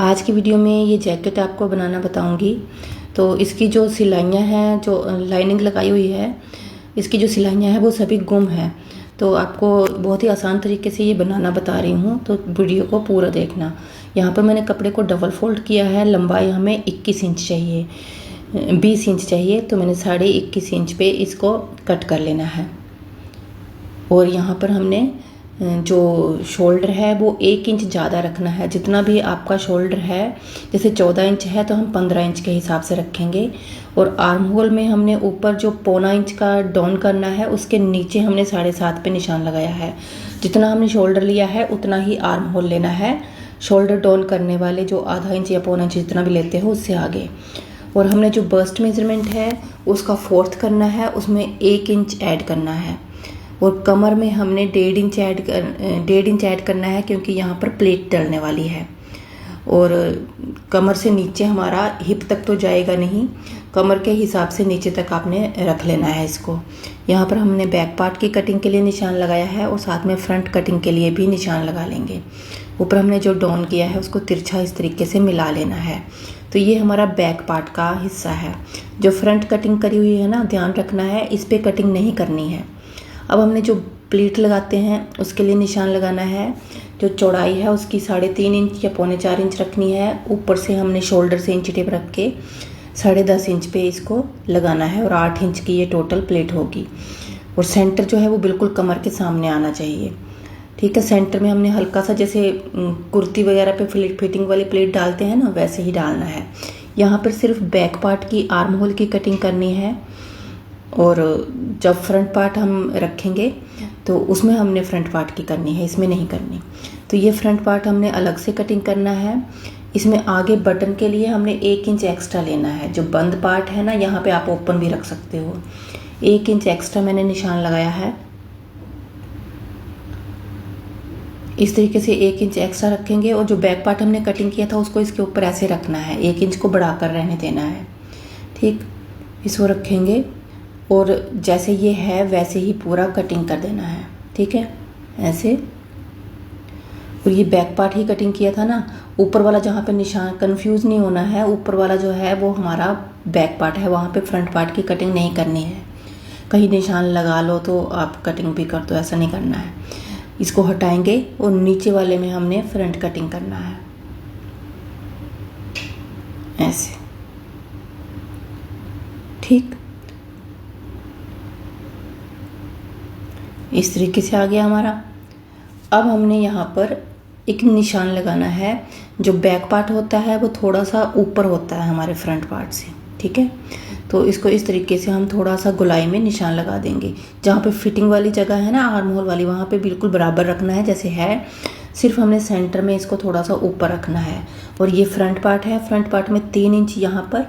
आज की वीडियो में ये जैकेट आपको बनाना बताऊंगी। तो इसकी जो सिलाइयाँ हैं, जो लाइनिंग लगाई हुई है, इसकी जो सिलाइयाँ हैं वो सभी गुम हैं। तो आपको बहुत ही आसान तरीके से ये बनाना बता रही हूँ, तो वीडियो को पूरा देखना। यहाँ पर मैंने कपड़े को डबल फोल्ड किया है। लंबाई हमें 21 इंच चाहिए, 20 इंच चाहिए, तो मैंने 21.5 इंच पे इसको कट कर लेना है। और यहाँ पर हमने जो शोल्डर है वो 1 इंच ज़्यादा रखना है। जितना भी आपका शोल्डर है, जैसे 14 इंच है तो हम 15 इंच के हिसाब से रखेंगे। और आर्म होल में हमने ऊपर जो 1.25 इंच का डाउन करना है, उसके नीचे हमने 7.5 पे निशान लगाया है। जितना हमने शोल्डर लिया है उतना ही आर्म होल लेना है। शोल्डर डाउन करने वाले जो आधा इंच या 1.25 इंच जितना भी लेते हो उससे आगे। और हमने जो बस्ट मेजरमेंट है उसका 4th करना है, उसमें 1 इंच ऐड करना है। और कमर में हमने 1.5 इंच ऐड करना है, क्योंकि यहाँ पर प्लेट डलने वाली है। और कमर से नीचे हमारा हिप तक तो जाएगा नहीं, कमर के हिसाब से नीचे तक आपने रख लेना है इसको। यहाँ पर हमने बैक पार्ट की कटिंग के लिए निशान लगाया है और साथ में फ्रंट कटिंग के लिए भी निशान लगा लेंगे। ऊपर हमने जो डाउन किया है उसको तिरछा इस तरीके से मिला लेना है। तो ये हमारा बैक पार्ट का हिस्सा है। जो फ्रंट कटिंग करी हुई है ना, ध्यान रखना है इस पर कटिंग नहीं करनी है। अब हमने जो प्लीट लगाते हैं उसके लिए निशान लगाना है। जो चौड़ाई है उसकी 3.5 इंच या 4.25 इंच रखनी है। ऊपर से हमने शोल्डर से इंची टेप रख के 10.5 इंच पे इसको लगाना है। और 8 इंच की ये टोटल प्लेट होगी। और सेंटर जो है वो बिल्कुल कमर के सामने आना चाहिए। ठीक है, सेंटर में हमने हल्का सा, जैसे कुर्ती वगैरह पे फिटिंग वाली प्लेट डालते हैं ना, वैसे ही डालना है। यहाँ पर सिर्फ बैक पार्ट की आर्म होल की कटिंग करनी है। और जब फ्रंट पार्ट हम रखेंगे तो उसमें हमने फ्रंट पार्ट की करनी है, इसमें नहीं करनी। तो ये फ्रंट पार्ट हमने अलग से कटिंग करना है। इसमें आगे बटन के लिए हमने 1 इंच एक्स्ट्रा लेना है। जो बंद पार्ट है ना, यहाँ पे आप ओपन भी रख सकते हो। 1 इंच एक्स्ट्रा मैंने निशान लगाया है। इस तरीके से 1 इंच एक्स्ट्रा रखेंगे। और जो बैक पार्ट हमने कटिंग किया था उसको इसके ऊपर ऐसे रखना है, 1 इंच को बढ़ाकर रहने देना है। ठीक, इसको रखेंगे और जैसे ये है वैसे ही पूरा कटिंग कर देना है। ठीक है, ऐसे। और ये बैक पार्ट ही कटिंग किया था ना, ऊपर वाला जहाँ पे निशान, कंफ्यूज नहीं होना है, ऊपर वाला जो है वो हमारा बैक पार्ट है, वहाँ पे फ्रंट पार्ट की कटिंग नहीं करनी है। कहीं निशान लगा लो तो आप कटिंग भी कर दो, ऐसा नहीं करना है। इसको हटाएंगे और नीचे वाले में हमने फ्रंट कटिंग करना है, ऐसे। ठीक, इस तरीके से आ गया हमारा। अब हमने यहाँ पर एक निशान लगाना है। जो बैक पार्ट होता है वो थोड़ा सा ऊपर होता है हमारे फ्रंट पार्ट से। ठीक है, तो इसको इस तरीके से हम थोड़ा सा गोलाई में निशान लगा देंगे। जहाँ पे फिटिंग वाली जगह है ना, आर्म होल वाली, वहाँ पे बिल्कुल बराबर रखना है जैसे है। सिर्फ हमने सेंटर में इसको थोड़ा सा ऊपर रखना है। और ये फ्रंट पार्ट है, फ्रंट पार्ट में 3 इंच यहाँ पर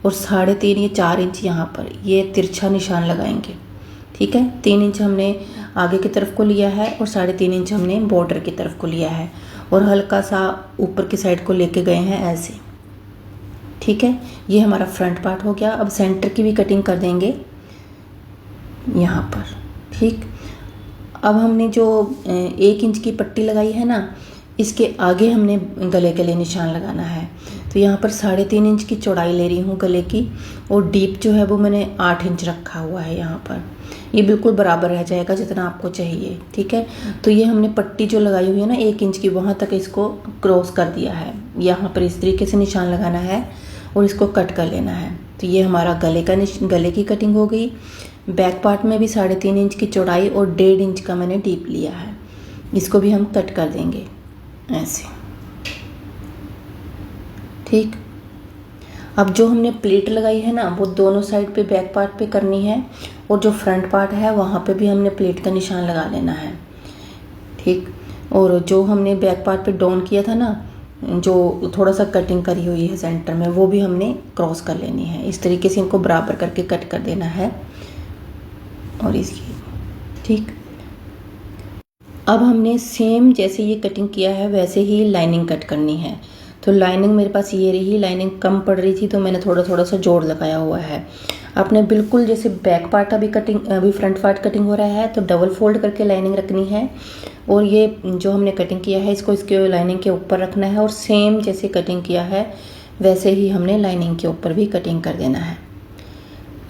और 3.5 या 4 इंच यहाँ पर ये तिरछा निशान लगाएंगे। ठीक है, 3 इंच हमने आगे की तरफ को लिया है और 3.5 इंच हमने बॉर्डर की तरफ को लिया है। और हल्का सा ऊपर की साइड को लेके गए हैं ऐसे। ठीक है, ये हमारा फ्रंट पार्ट हो गया। अब सेंटर की भी कटिंग कर देंगे यहाँ पर। ठीक, अब हमने जो 1 इंच की पट्टी लगाई है ना, इसके आगे हमने गले के लिए निशान लगाना है। तो यहाँ पर 3.5 इंच की चौड़ाई ले रही हूँ गले की। और डीप जो है वो मैंने 8 इंच रखा हुआ है यहाँ पर। ये बिल्कुल बराबर रह जाएगा जितना आपको चाहिए। ठीक है, तो ये हमने पट्टी जो लगाई हुई है ना 1 इंच की, वहाँ तक इसको क्रॉस कर दिया है। यहाँ पर इस तरीके से निशान लगाना है और इसको कट कर लेना है। तो ये हमारा गले की कटिंग हो गई। बैक पार्ट में भी 3.5 इंच की चौड़ाई और 1.5 इंच का मैंने डीप लिया है। इसको भी हम कट कर देंगे ऐसे। ठीक, अब जो हमने प्लेट लगाई है ना, वो दोनों साइड पे बैक पार्ट पे करनी है। और जो फ्रंट पार्ट है वहाँ पे भी हमने प्लेट का निशान लगा लेना है। ठीक, और जो हमने बैक पार्ट पे डाउन किया था ना, जो थोड़ा सा कटिंग करी हुई है सेंटर में, वो भी हमने क्रॉस कर लेनी है। इस तरीके से इनको बराबर करके कट कर देना है। और इसकी ठीक, अब हमने सेम जैसे ये कटिंग किया है वैसे ही लाइनिंग कट करनी है। तो लाइनिंग मेरे पास ये रही, लाइनिंग कम पड़ रही थी तो मैंने थोड़ा सा जोड़ लगाया हुआ है। आपने बिल्कुल जैसे बैक पार्ट अभी फ्रंट पार्ट कटिंग हो रहा है तो डबल फोल्ड करके लाइनिंग रखनी है, और ये जो हमने कटिंग किया है इसको इसके लाइनिंग के ऊपर रखना है, और सेम जैसे कटिंग किया है वैसे ही हमने लाइनिंग के ऊपर भी कटिंग कर देना है।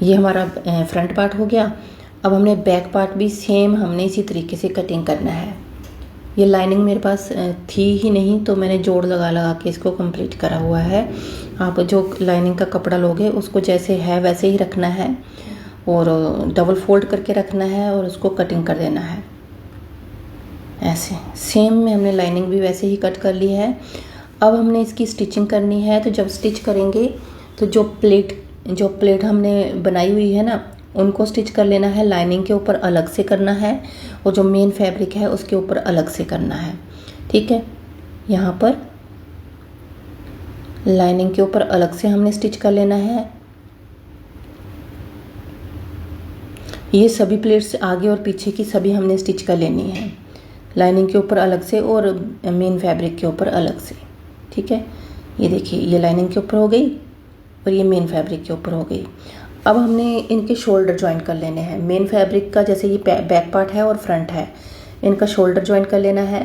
ये हमारा फ्रंट पार्ट हो गया। अब हमने बैक पार्ट भी सेम हमने इसी तरीके से कटिंग करना है। ये लाइनिंग मेरे पास थी ही नहीं तो मैंने जोड़ लगा लगा के इसको कंप्लीट करा हुआ है। आप जो लाइनिंग का कपड़ा लोगे उसको जैसे है वैसे ही रखना है, और डबल फोल्ड करके रखना है, और उसको कटिंग कर देना है ऐसे। सेम में हमने लाइनिंग भी वैसे ही कट कर ली है। अब हमने इसकी स्टिचिंग करनी है। तो जब स्टिच करेंगे तो जो प्लेट हमने बनाई हुई है ना उनको स्टिच कर लेना है, लाइनिंग के ऊपर अलग से करना है, और जो मेन फैब्रिक है उसके ऊपर अलग से करना है। ठीक है, यहाँ पर लाइनिंग के ऊपर अलग से हमने स्टिच कर लेना है। ये सभी प्लेट्स आगे और पीछे की सभी हमने स्टिच कर लेनी है, लाइनिंग के ऊपर अलग से और मेन फैब्रिक के ऊपर अलग से। ठीक है, ये देखिए ये लाइनिंग के ऊपर हो गई और ये मेन फैब्रिक के ऊपर हो गई। अब हमने इनके शोल्डर ज्वाइन कर लेने हैं। मेन फैब्रिक का जैसे ये बैक पार्ट है और फ्रंट है, इनका शोल्डर ज्वाइन कर लेना है।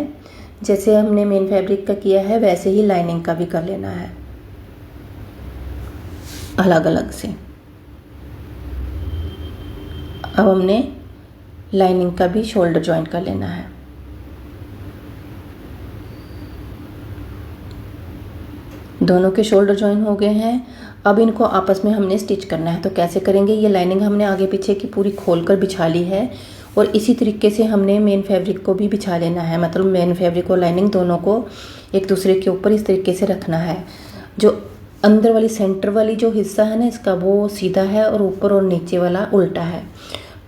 जैसे हमने मेन फैब्रिक का किया है वैसे ही लाइनिंग का भी कर लेना है अलग अलग से। अब हमने लाइनिंग का भी शोल्डर ज्वाइन कर लेना है। दोनों के शोल्डर ज्वाइन हो गए हैं। अब इनको आपस में हमने स्टिच करना है। तो कैसे करेंगे, ये लाइनिंग हमने आगे पीछे की पूरी खोलकर बिछा ली है, और इसी तरीके से हमने मेन फैब्रिक को भी बिछा लेना है। मतलब मेन फैब्रिक और लाइनिंग दोनों को एक दूसरे के ऊपर इस तरीके से रखना है। जो अंदर वाली सेंटर वाली जो हिस्सा है ना इसका वो सीधा है, और ऊपर और नीचे वाला उल्टा है।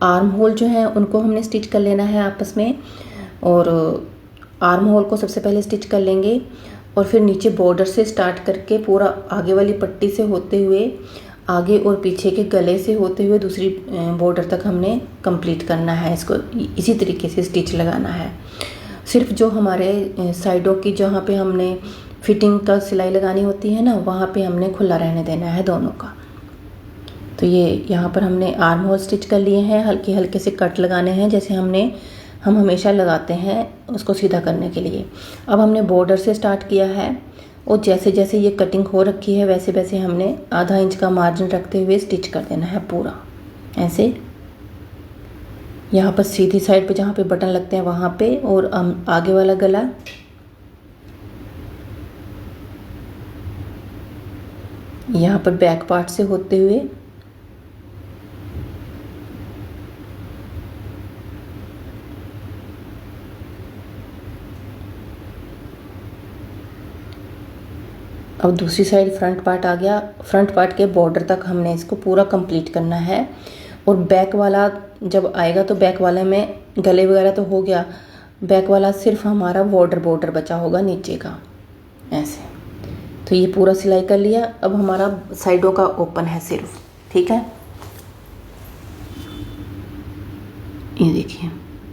आर्म होल जो है उनको हमने स्टिच कर लेना है आपस में, और आर्म होल को सबसे पहले स्टिच कर लेंगे, और फिर नीचे बॉर्डर से स्टार्ट करके पूरा आगे वाली पट्टी से होते हुए आगे और पीछे के गले से होते हुए दूसरी बॉर्डर तक हमने कंप्लीट करना है। इसको इसी तरीके से स्टिच लगाना है। सिर्फ जो हमारे साइडों की जहाँ पे हमने फिटिंग का सिलाई लगानी होती है ना वहाँ पे हमने खुला रहने देना है दोनों का। तो ये यहाँ पर हमने आर्म होल स्टिच कर लिए हैं। हल्के हल्के से कट लगाने हैं जैसे हम हमेशा लगाते हैं उसको सीधा करने के लिए। अब हमने बॉर्डर से स्टार्ट किया है, और जैसे जैसे ये कटिंग हो रखी है वैसे वैसे हमने आधा इंच का मार्जिन रखते हुए स्टिच कर देना है पूरा ऐसे। यहाँ पर सीधी साइड पे जहाँ पे बटन लगते हैं वहाँ पे, और आगे वाला गला यहाँ पर बैक पार्ट से होते हुए अब दूसरी साइड फ्रंट पार्ट आ गया। फ्रंट पार्ट के बॉर्डर तक हमने इसको पूरा कंप्लीट करना है। और बैक वाला जब आएगा तो बैक वाले में गले वगैरह तो हो गया, बैक वाला सिर्फ हमारा बॉर्डर बचा होगा नीचे का ऐसे। तो ये पूरा सिलाई कर लिया। अब हमारा साइडों का ओपन है सिर्फ। ठीक है, ये देखिए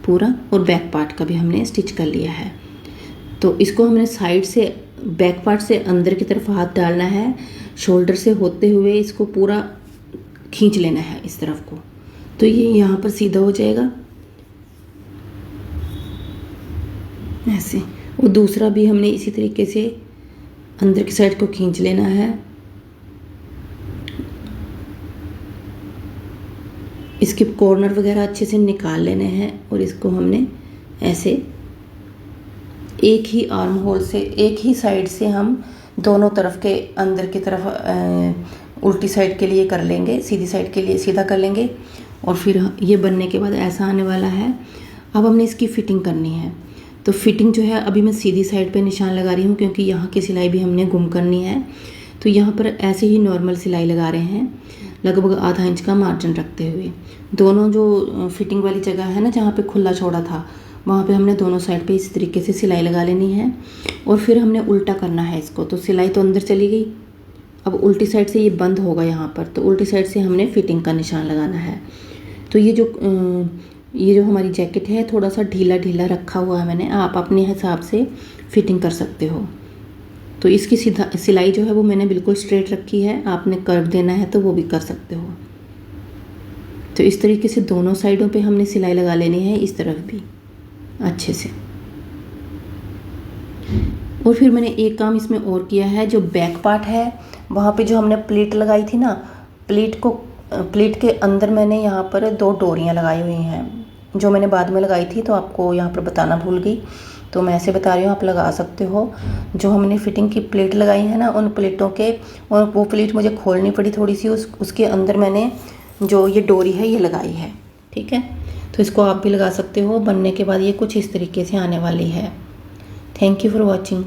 पूरा, और बैक पार्ट का भी हमने स्टिच कर लिया है। तो इसको हमने साइड से बैक पार्ट से अंदर की तरफ हाथ डालना है, शोल्डर से होते हुए इसको पूरा खींच लेना है इस तरफ को। तो ये यहाँ पर सीधा हो जाएगा ऐसे। और दूसरा भी हमने इसी तरीके से अंदर की साइड को खींच लेना है। इसके कॉर्नर वगैरह अच्छे से निकाल लेने हैं, और इसको हमने ऐसे एक ही आर्म होल से एक ही साइड से हम दोनों तरफ के अंदर की तरफ उल्टी साइड के लिए कर लेंगे, सीधी साइड के लिए सीधा कर लेंगे, और फिर ये बनने के बाद ऐसा आने वाला है। अब हमने इसकी फिटिंग करनी है। तो फिटिंग जो है अभी मैं सीधी साइड पे निशान लगा रही हूँ क्योंकि यहाँ की सिलाई भी हमने गुम करनी है। तो यहाँ पर ऐसे ही नॉर्मल सिलाई लगा रहे हैं, लगभग आधा इंच का मार्जिन रखते हुए। दोनों जो फिटिंग वाली जगह है ना जहाँ पे खुला छोड़ा था वहाँ पे हमने दोनों साइड पे इस तरीके से सिलाई लगा लेनी है, और फिर हमने उल्टा करना है इसको। तो सिलाई तो अंदर चली गई, अब उल्टी साइड से ये बंद होगा यहाँ पर, तो उल्टी साइड से हमने फिटिंग का निशान लगाना है। तो ये जो हमारी जैकेट है थोड़ा सा ढीला ढीला रखा हुआ है मैंने, आप अपने हिसाब से फिटिंग कर सकते हो। तो इसकी सिलाई जो है वो मैंने बिल्कुल स्ट्रेट रखी है, आपने कर्व देना है तो वो भी कर सकते हो। तो इस तरीके से दोनों साइडों पे हमने सिलाई लगा लेनी है, इस तरफ भी अच्छे से। और फिर मैंने एक काम इसमें और किया है, जो बैक पार्ट है वहाँ पे जो हमने प्लीट लगाई थी ना, प्लीट के अंदर मैंने यहाँ पर 2 डोरियाँ लगाई हुई हैं, जो मैंने बाद में लगाई थी तो आपको यहाँ पर बताना भूल गई, तो मैं ऐसे बता रही हूँ, आप लगा सकते हो। जो हमने फिटिंग की प्लेट लगाई है ना, उन प्लेटों के, और वो प्लेट मुझे खोलनी पड़ी थोड़ी सी, उसके अंदर मैंने जो ये डोरी है ये लगाई है, ठीक है। तो इसको आप भी लगा सकते हो। बनने के बाद ये कुछ इस तरीके से आने वाली है। Thank you for watching.